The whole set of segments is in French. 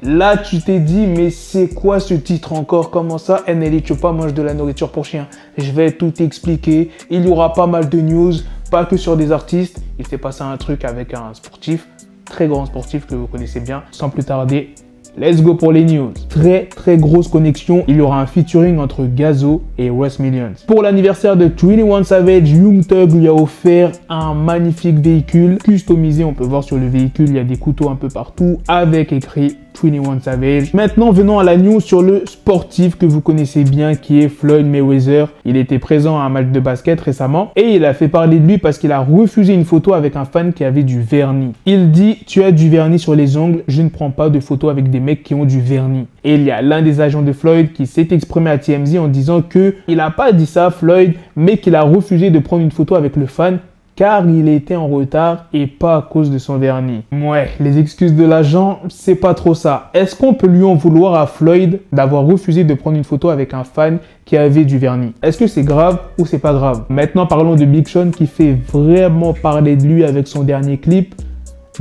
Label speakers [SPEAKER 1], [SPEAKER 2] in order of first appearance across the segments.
[SPEAKER 1] Là, tu t'es dit, mais c'est quoi ce titre encore? Comment ça, NLE Choppa mange de la nourriture pour chien? Je vais tout expliquer. Il y aura pas mal de news, pas que sur des artistes. Il s'est passé un truc avec un sportif, très grand sportif que vous connaissez bien. Sans plus tarder, let's go pour les news. Très grosse connexion. Il y aura un featuring entre Gazo et Russ Millions. Pour l'anniversaire de 21 Savage, Young Thug lui a offert un magnifique véhicule customisé. On peut voir sur le véhicule, il y a des couteaux un peu partout avec écrit 21 Savage. Maintenant, venons à la news sur le sportif que vous connaissez bien qui est Floyd Mayweather. Il était présent à un match de basket récemment et il a fait parler de lui parce qu'il a refusé une photo avec un fan qui avait du vernis. Il dit « Tu as du vernis sur les ongles, je ne prends pas de photos avec des mecs qui ont du vernis. » Et il y a l'un des agents de Floyd qui s'est exprimé à TMZ en disant que il n'a pas dit ça Floyd, mais qu'il a refusé de prendre une photo avec le fan car il était en retard et pas à cause de son vernis. Ouais, les excuses de l'agent, c'est pas trop ça. Est-ce qu'on peut lui en vouloir à Floyd d'avoir refusé de prendre une photo avec un fan qui avait du vernis? Est-ce que c'est grave ou c'est pas grave? Maintenant, parlons de Big Sean qui fait vraiment parler de lui avec son dernier clip.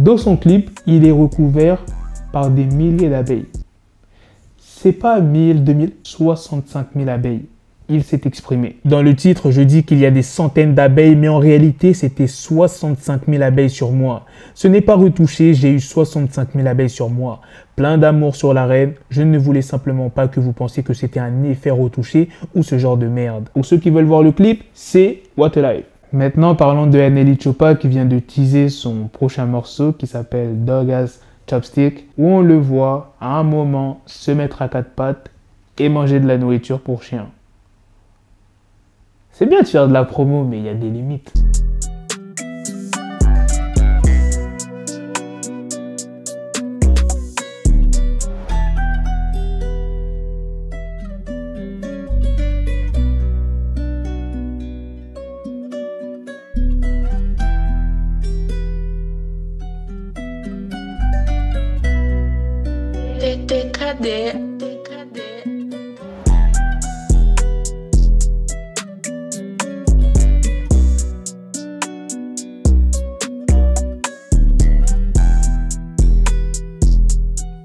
[SPEAKER 1] Dans son clip, il est recouvert par des milliers d'abeilles. C'est pas 1000, 2000, 65 000 abeilles. Il s'est exprimé. Dans le titre, je dis qu'il y a des centaines d'abeilles, mais en réalité, c'était 65 000 abeilles sur moi. Ce n'est pas retouché, j'ai eu 65 000 abeilles sur moi. Plein d'amour sur la reine. Je ne voulais simplement pas que vous pensiez que c'était un effet retouché ou ce genre de merde. Pour ceux qui veulent voir le clip, c'est What a Life. Maintenant, parlons de NLE Choppa qui vient de teaser son prochain morceau qui s'appelle Dog Ass Chopstick, où on le voit à un moment se mettre à quatre pattes et manger de la nourriture pour chien. C'est bien de faire de la promo, mais il y a des limites.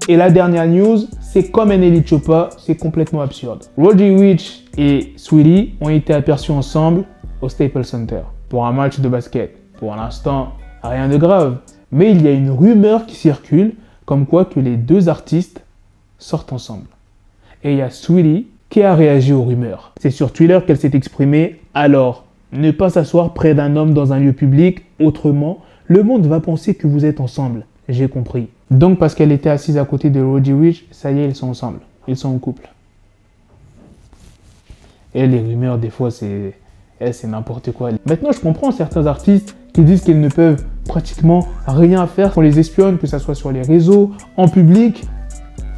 [SPEAKER 1] Et la dernière news, c'est comme NLE Choppa, c'est complètement absurde. Roddy Ricch et Saweetie ont été aperçus ensemble au Staples Center pour un match de basket. Pour l'instant, rien de grave. Mais il y a une rumeur qui circule comme quoi que les deux artistes sortent ensemble. Et il y a Saweetie qui a réagi aux rumeurs. C'est sur Twitter qu'elle s'est exprimée. Alors, ne pas s'asseoir près d'un homme dans un lieu public, autrement, le monde va penser que vous êtes ensemble. J'ai compris. Donc, parce qu'elle était assise à côté de Roddy Ricch, ça y est, ils sont ensemble. Ils sont en couple. Et les rumeurs, des fois, c'est n'importe quoi. Maintenant, je comprends certains artistes qui disent qu'ils ne peuvent pratiquement rien faire, qu'on les espionne, que ce soit sur les réseaux, en public.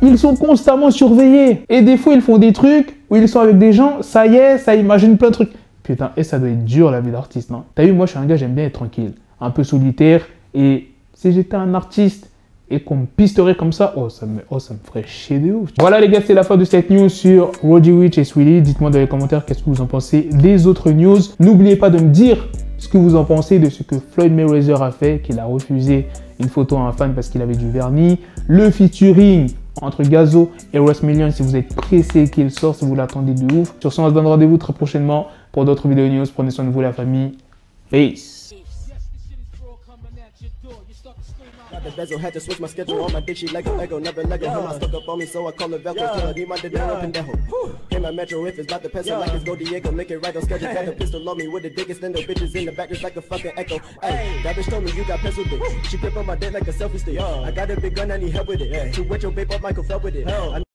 [SPEAKER 1] Ils sont constamment surveillés. Et des fois, ils font des trucs où ils sont avec des gens, ça y est, ça imagine plein de trucs. Putain, et ça doit être dur la vie d'artiste, non? T'as vu, moi, je suis un gars, j'aime bien être tranquille, un peu solitaire. Et si j'étais un artiste et qu'on me pisterait comme ça, ça me ferait chier de ouf. Voilà les gars, c'est la fin de cette news sur Roddy Ricch et Saweetie. Dites-moi dans les commentaires qu'est-ce que vous en pensez des autres news. N'oubliez pas de me dire ce que vous en pensez de ce que Floyd Mayweather a fait, qu'il a refusé une photo à un fan parce qu'il avait du vernis. Le featuring entre Gazo et Russ Millions, si vous êtes pressé qu'il sorte, si vous l'attendez de ouf. Sur ce, on se donne rendez-vous très prochainement pour d'autres vidéos news. Prenez soin de vous la famille. Peace.
[SPEAKER 2] The bezel had to switch my schedule on my dick, she like a Lego, never Lego. Him, I stuck up on me, so I call it Velcro. Still, I need my dinero pendejo. Hey, my metro, if it's about the pencil, like it's Go Diego, make it right on schedule. Got a pistol on me with the biggest endo, bitches in the back, just like a fucking echo. Hey, that bitch told me you got pencil dick. She grip on my dick like a selfie stick. I got a big gun, I need help with it. To wet your babe up, Michael fell with it.